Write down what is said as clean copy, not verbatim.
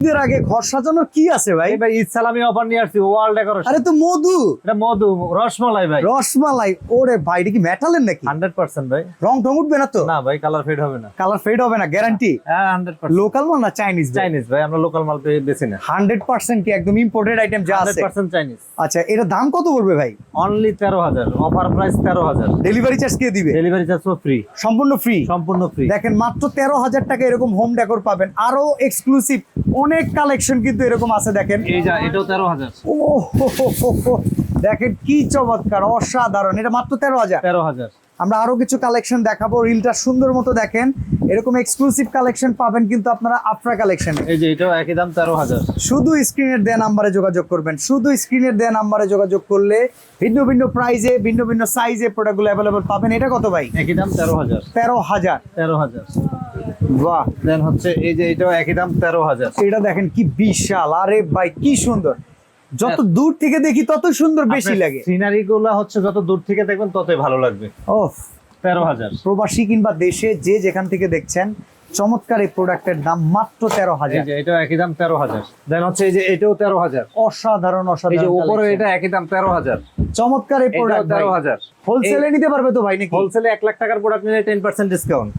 ঈদের আগে ঘর সাজানোর কি আছে ভাই? ভাই ঈদ সালামি অফার নিয়ে আসছি ওয়াল ডেকোরেশন। আরে তো মধু, এটা মধু রসমালাই ভাই, রসমালাই। ওরে ভাই, এটা কি মেটালের নাকি? 100% ভাই। রং টং উঠবে না তো? না ভাই, কালার ফেড হবে না। কালার ফেড হবে না, গ্যারান্টি? হ্যাঁ 100%। লোকাল মাল না চাইনিজ? চাইনিজ ভাই, আমরা লোকাল মাল বেশি না। 100% কি একদম ইম্পোর্টেড আইটেম যা আছে? 100% চাইনিজ। আচ্ছা, এটা দাম কত পড়বে ভাই? Only 13,000, offer price 13,000। Delivery charge কে দিবে? ডেলিভারি চার্জ ফ্রি, সম্পূর্ণ ফ্রি। সম্পূর্ণ ফ্রি। দেখেন মাত্র 13,000 টাকা এরকম হোম ডেকোর পাবেন। আরো এক্সক্লুসিভ অনেক কালেকশন কিন্তু এরকম আছে। দেখেন এই যা, এটাও 13,000। ও হো হো হো হো। দেখেন কি চমৎকার, অসাধারণ। এটা মাত্র 13,000। 13,000। আমরা আরো কিছু কালেকশন দেখাবো। রিলটা সুন্দর মতো দেখেন। এরকম এক্সক্লুসিভ কালেকশন পাবেন কিন্তু আপনারা আফরা কালেকশনে। এই যে এটাও একই দাম 13,000। শুধু স্ক্রিনের দেয়া নাম্বারে যোগাযোগ করবেন। শুধু স্ক্রিনের দেয়া নাম্বারে যোগাযোগ করলে ভিন্ন ভিন্ন প্রাইজে ভিন্ন ভিন্ন সাইজে প্রোডাক্টগুলো অ্যাভেলেবল পাবেন। এটা কত ভাই? একই দাম 13,000। 13,000। 13,000। বাহ, দেন হচ্ছে এই যে এটাও একই দাম 13,000। এটা দেখেন কি বিশাল। আরে ভাই কি সুন্দর, যত দূর থেকে দেখি তত সুন্দর বেশি লাগে। সিনারি গুলা হচ্ছে যত দূর থেকে দেখবেন ততই ভালো লাগবে। ওফ, 13,000। প্রবাসী কিংবা দেশে যে যেখান থেকে দেখছেন, চমৎকার এই প্রোডাক্টের দাম মাত্র এই 13,000। যে এটাও একই দাম 13,000। দেন হচ্ছে এই যে এটাও 13,000। অসাধারণ এই যে অসাধারণ উপরে collection। এটা একই দাম 13,000। চমৎকার এই এটাও প্রোডাক্ট 13,000। হোলসেলে নিতে পারবে তো ভাই নাকি? হোলসেলে 1 লাখ টাকার প্রোডাক্ট নিলে 10% ডিসকাউন্ট।